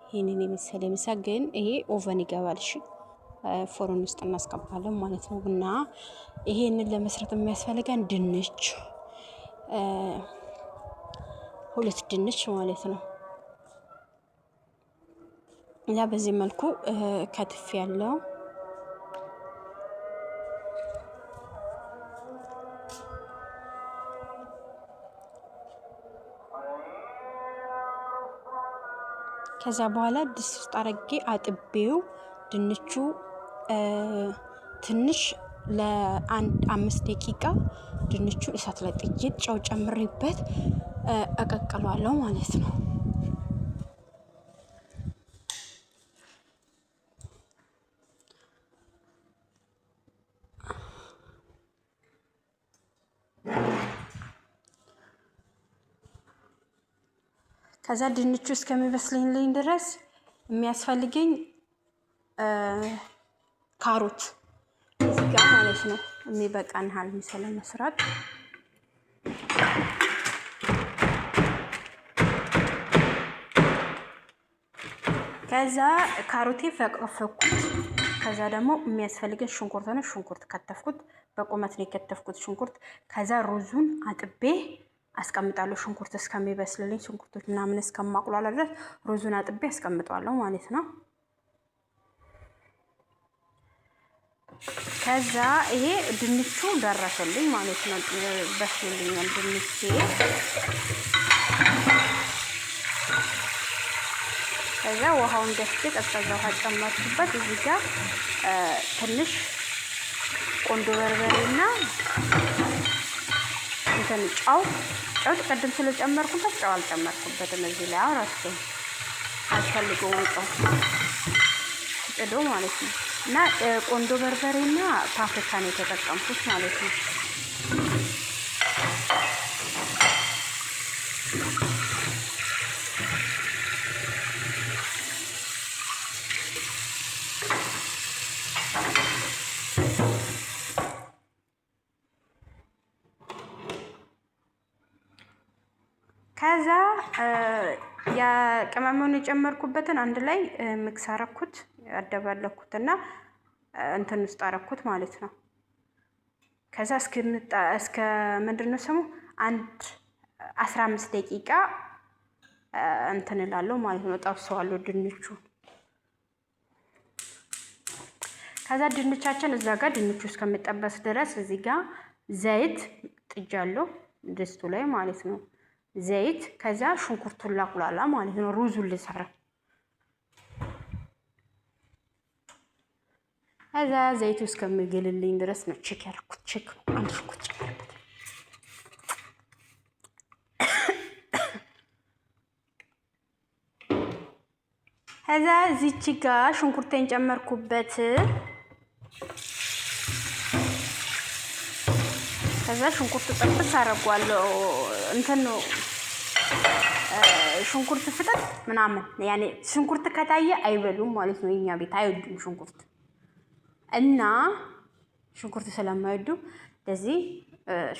ይሄንን የመሰለ ምሳ ግን ይሄ ኦቨን ይገባል። እሺ ፎርን ውስጥ እናስገባለን ማለት ነው። እና ይሄንን ለመስራት የሚያስፈልገን ድንች 2 ድንች ማለት ነው። ያ በዚህ መልኩ ከትፍ ያለው ከዛ በኋላ ድስት ውስጥ አድርጌ አጥቤው ድንቹ ትንሽ ለ5 ደቂቃ ድንቹ እሳት ላይ ጥጄ ጨው ጨምሬበት አቀቅለዋለሁ ማለት ነው። ከዛ ድንቹ እስከሚበስልልኝ ድረስ የሚያስፈልገኝ ካሮት እዚህ ጋር ማለት ነው። የሚበቃን ያህል ምሳሌ መስራት ከዛ ካሮቴ ፈቀፈኩት። ከዛ ደግሞ የሚያስፈልገን ሽንኩርት ነው። ሽንኩርት ከተፍኩት፣ በቁመት ነው የከተፍኩት ሽንኩርት። ከዛ ሩዙን አጥቤ አስቀምጣለሁ። ሽንኩርት እስከሚበስልልኝ ሽንኩርቶች ምናምን እስከማቁላላ ድረስ ሩዙን አጥቤ አስቀምጣለሁ ማለት ነው። ከዛ ይሄ ድንቹ ደረሰልኝ ማለት ነው። በስልልኛል ድንቼ። ከዛ ውሃውን ደፍቼ ቀዝቃዛ ውሃ ጨመርኩበት። እዚህ ጋር ትንሽ ቆንጆ በርበሬና እንትን ጨው ቅድም ስለጨመርኩበት ጨው አልጨመርኩበትም። እዚህ ላይ አራሱ አልፈልገውም ጨው ጥዶ ማለት ነው። እና ቆንጆ በርበሬና ፓፕሪካ ነው የተጠቀምኩት ማለት ነው። ከዛ የቅመሙን የጨመርኩበትን አንድ ላይ ሚክስ አረኩት፣ አደባለኩትና እንትን ውስጥ አረኩት ማለት ነው። ከዛ እስከ ምንድነው ስሙ 15 ደቂቃ እንትን እላለሁ ማለት ነው። ጠብሰዋለሁ ድንቹ። ከዛ ድንቻችን እዛ ጋር ድንቹ እስከሚጠበስ ድረስ እዚህ ጋር ዘይት ጥጃለሁ ድስቱ ላይ ማለት ነው። ዘይት ከዛ ሽንኩርቱን ላቁላላ ማለት ነው። ሩዙን ልሰራ ከዛ ዘይቱ እስከሚገልልኝ ድረስ ነው ቼክ ያደረኩት። ቼክ አንድ ሽንኩርት ጨምርበት። ከዛ እዚች ጋር ሽንኩርቴን ጨመርኩበት። ከዛ ሽንኩርቱ ጠብስ አደርገዋለሁ። እንትን ነው ሽንኩርት ፍጠጥ ምናምን ያኔ ሽንኩርት ከታየ አይበሉም ማለት ነው። የኛ ቤት አይወዱም ሽንኩርት እና ሽንኩርት ስለማይወዱ ለዚህ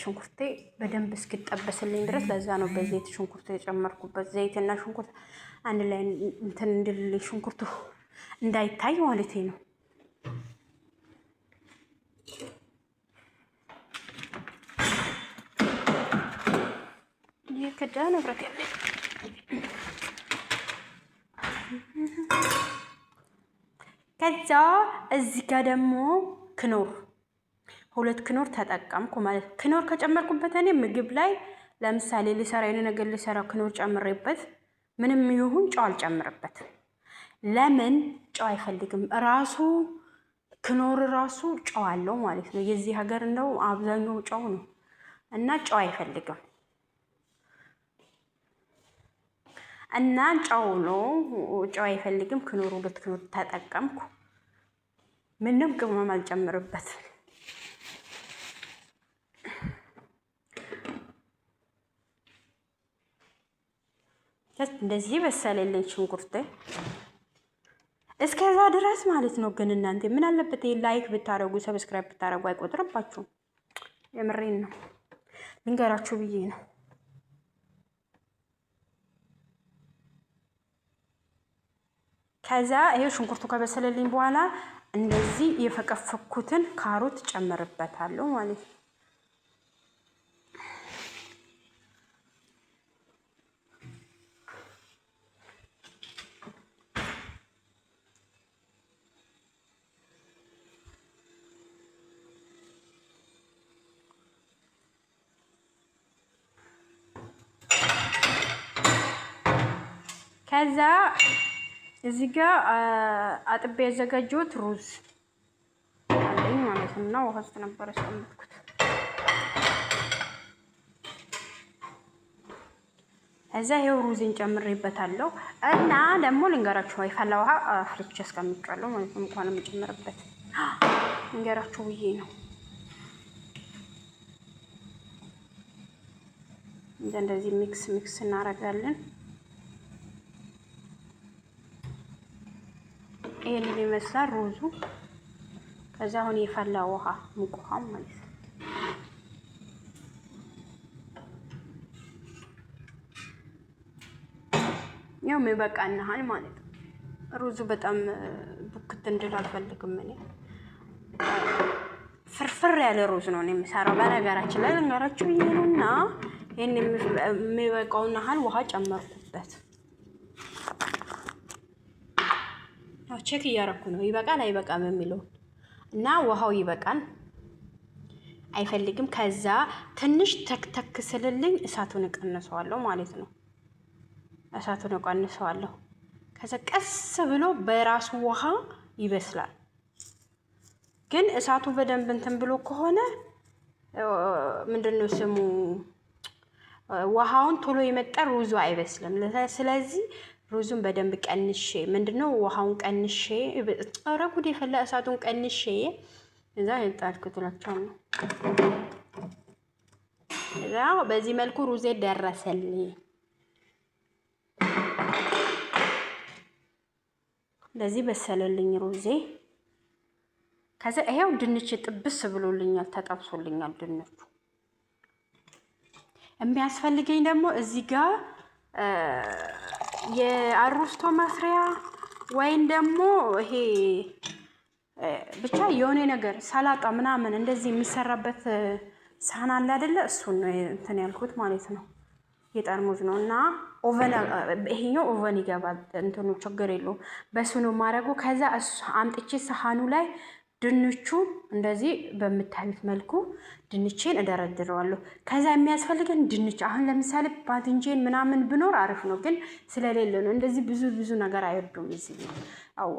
ሽንኩርቴ በደንብ እስኪጠበስልኝ ድረስ ለዛ ነው በዘይት ሽንኩርት የጨመርኩበት። ዘይትና ሽንኩርት አንድ ላይ እንትን እንድልልኝ ሽንኩርቱ እንዳይታይ ማለት ነው። ከዛ ንብረት ያለ ከዛ እዚህ ጋር ደግሞ ክኖር 2 ክኖር ተጠቀምኩ ማለት ነው። ክኖር ከጨመርኩበት እኔ ምግብ ላይ ለምሳሌ ልሰራ የሆነ ነገር ልሰራ ክኖር ጨምሬበት ምንም ይሁን ጨው አልጨምርበት። ለምን ጨው አይፈልግም ራሱ ክኖር ራሱ ጨው አለው ማለት ነው። የዚህ ሀገር እንደው አብዛኛው ጨው ነው እና ጨው አይፈልግም። እና ጨው ነው ጨው አይፈልግም። ክኖር 2 ክኖር ተጠቀምኩ። ምንም ቅመም አልጨምርበት። እንደዚህ በሰለልኝ ሽንኩርት እስከዛ ድረስ ማለት ነው። ግን እናንተ ምን አለበት ላይክ ብታረጉ ሰብስክራይብ ብታረጉ አይቆጥርባችሁም። የምሬን ነው ልንገራችሁ ብዬ ነው። ከዛ ይሄ ሽንኩርቱ ከበሰለልኝ በኋላ እንደዚህ የፈቀፈኩትን ካሮት ጨምርበታለሁ ማለት ነው። ከዛ እዚህ ጋር አጥቤ ያዘጋጀሁት ሩዝ አለኝ ማለት ነው። ውሃ ውስጥ ነበር ያስቀመጥኩት። እዛ ይሄው ሩዝን ጨምሬበታለሁ እና ደግሞ ልንገራችሁ የፈላ ውሃ ፍልቼ አስቀምጫለሁ ማለት ነው። እንኳን የምጨምርበት ልንገራችሁ ብዬ ነው። እንደዚህ ሚክስ እናደርጋለን። ይሄንን ይመስላል ሩዙ። ከዛ አሁን የፈላ ውሃ ሙቅ ውሃ ማለት ነው። ያው የሚበቃናል ማለት ነው። ሩዙ በጣም ቡክት እንድል አልፈልግም እኔ። ፍርፍር ያለ ሩዝ ነው የምሰራው። በነገራችን ላይ ልንገራችሁ ይሄ ነውና ይሄን የሚበቃውን ያህል ውሃ ጨመርኩበት። ቼክ እያደረኩ ነው ይበቃል አይበቃም የሚለው እና ውሃው ይበቃል አይፈልግም። ከዛ ትንሽ ተክተክ ስልልኝ እሳቱን እቀንሰዋለሁ ማለት ነው። እሳቱን እቀንሰዋለሁ። ከዛ ቀስ ብሎ በራሱ ውሃ ይበስላል። ግን እሳቱ በደንብ እንትን ብሎ ከሆነ ምንድነው ስሙ ውሃውን ቶሎ የመጣ ሩዙ አይበስልም። ስለዚህ ሩዙን በደንብ ቀንሼ ምንድነው ውሃውን ቀንሼ ኧረ ጉድ የፈላ እሳቱን ቀንሼ እዛ የጣልኩት እላቸዋለሁ። እዛ በዚህ መልኩ ሩዜ ደረሰልኝ። ለዚህ በሰለልኝ ሩዜ። ከዛ ይሄው ድንች ጥብስ ብሎልኛል፣ ተጠብሶልኛል ድንቹ። የሚያስፈልገኝ ደግሞ እዚህ ጋር የአሩስቶ መስሪያ ወይም ደግሞ ይሄ ብቻ የሆነ ነገር ሰላጣ ምናምን እንደዚህ የሚሰራበት ሳህን አለ አይደለ? እሱን ነው እንትን ያልኩት ማለት ነው። የጠርሙዝ ነው እና ኦቨን ይሄኛው ኦቨን ይገባል እንትኑ ችግር የለውም። በሱ ነው የማደርገው። ከዛ እሱ አምጥቼ ሳህኑ ላይ ድንቹን እንደዚህ በምታዩት መልኩ ድንቼን እደረድረዋለሁ። ከዛ የሚያስፈልገን ድንች አሁን ለምሳሌ ባትንጄን ምናምን ብኖር አሪፍ ነው፣ ግን ስለሌለ ነው። እንደዚህ ብዙ ነገር አይወዱም እዚህ። አው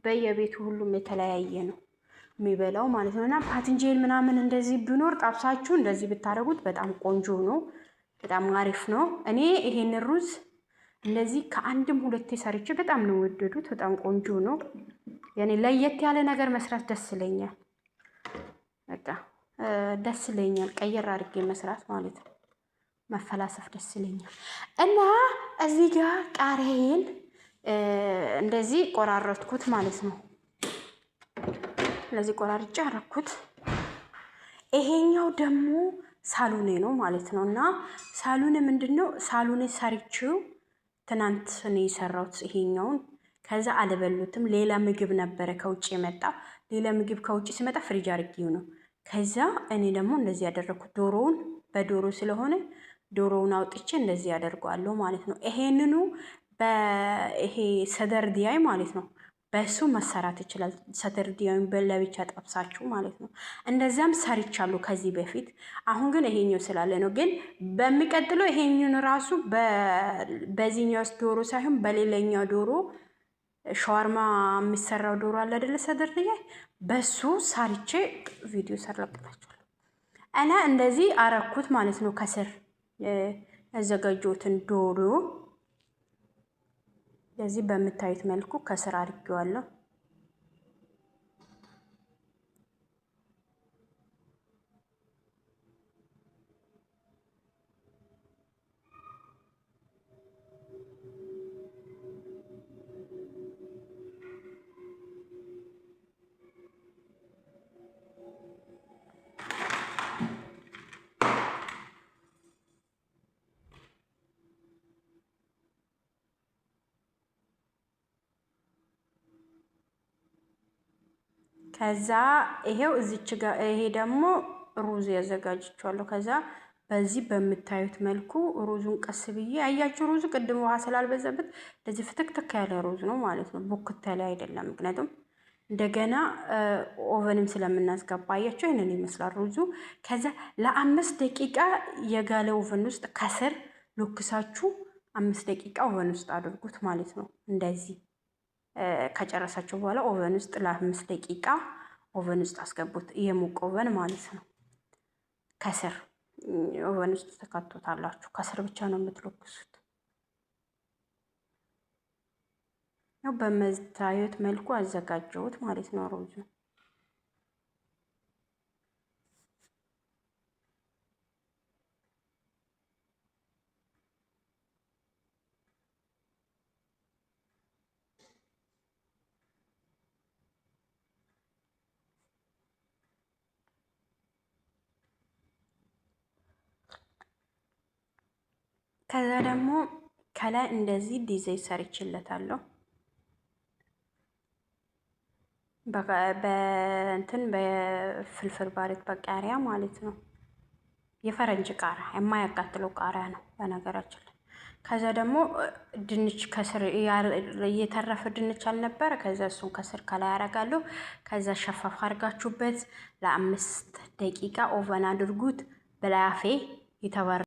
በየቤቱ ሁሉም የተለያየ ነው የሚበላው ማለት ነው። እና ባትንጄን ምናምን እንደዚህ ብኖር ጣብሳችሁ እንደዚህ ብታረጉት በጣም ቆንጆ ነው፣ በጣም አሪፍ ነው። እኔ ይሄን ሩዝ እንደዚህ ከአንድም ሁለቴ ሰርቼ በጣም ነው ወደዱት። በጣም ቆንጆ ነው። ያኔ ለየት ያለ ነገር መስራት ደስ ይለኛል። በቃ ደስ ይለኛል ቀየር አድርጌ መስራት ማለት ነው። መፈላሰፍ ደስ ይለኛል። እና እዚህ ጋር ቃሪያዬን እንደዚህ ቆራረጥኩት ማለት ነው። ለዚህ ቆራርጬ አረኩት። ይሄኛው ደግሞ ሳሉኔ ነው ማለት ነው። እና ሳሉኔ ምንድነው? ሳሉኔ ሰርቼው ትናንት ነው የሰራሁት ይሄኛውን። ከዛ አልበሉትም። ሌላ ምግብ ነበረ ከውጭ የመጣ ሌላ ምግብ ከውጭ ሲመጣ ፍሪጅ አድርጌው ነው። ከዛ እኔ ደግሞ እንደዚህ ያደረኩት ዶሮውን በዶሮ ስለሆነ ዶሮውን አውጥቼ እንደዚህ ያደርገዋለሁ ማለት ነው። ይሄንኑ በይሄ ሰደርዲያይ ማለት ነው በሱ መሰራት ይችላል። ሰደርዲያዩን ለብቻ ጠብሳችሁ ማለት ነው። እንደዛም ሰርቻለሁ ከዚህ በፊት። አሁን ግን ይሄኛው ስላለ ነው። ግን በሚቀጥለው ይሄኛውን ራሱ በዚህኛው ዶሮ ሳይሆን በሌላኛው ዶሮ ሻወርማ የሚሰራው ዶሮ አለ አይደለ? ሰደርዲያይ በሱ ሰርቼ ቪዲዮ ሰርለቅላችኋለሁ። እና እንደዚህ አረኩት ማለት ነው። ከስር ያዘጋጀሁትን ዶሮ ለዚህ በምታዩት መልኩ ከስር አድርጌዋለሁ። ከዛ ይሄው እዚች ጋር ይሄ ደግሞ ሩዝ ያዘጋጅቻለሁ። ከዛ በዚህ በምታዩት መልኩ ሩዙን ቀስ ብዬ አያችሁ፣ ሩዙ ቅድም ውሃ ስላልበዛበት እንደዚህ ፍትክትክ ያለ ሩዝ ነው ማለት ነው። ቦክት ያለ አይደለም። ምክንያቱም እንደገና ኦቨንም ስለምናስገባ አያችሁ፣ ይህንን ይመስላል ሩዙ። ከዛ ለ5 ደቂቃ የጋለ ኦቨን ውስጥ ከስር ሎክሳችሁ 5 ደቂቃ ኦቨን ውስጥ አድርጉት ማለት ነው። እንደዚህ ከጨረሳችሁ በኋላ ኦቨን ውስጥ ለ5 ደቂቃ ኦቨን ውስጥ አስገቡት። የሞቀ ኦቨን ማለት ነው። ከስር ኦቨን ውስጥ ተከቶታላችሁ። ከስር ብቻ ነው የምትለኩሱት። ያው በመታዩት መልኩ አዘጋጀሁት ማለት ነው ሩዙ። ከዛ ደግሞ ከላይ እንደዚህ ዲዛይን ሰርችለታለሁ። በእንትን በፍልፍል ባሪክ በቃሪያ ማለት ነው። የፈረንጅ ቃሪያ የማያቃጥለው ቃሪያ ነው በነገራችን ላይ። ከዛ ደግሞ ድንች ከስር የተረፈ ድንች አልነበረ። ከዛ እሱን ከስር ከላይ ያደርጋለሁ። ከዛ ሸፋፍ አድርጋችሁበት ለ5 ደቂቃ ኦቨን አድርጉት። ብላፌ የተባረ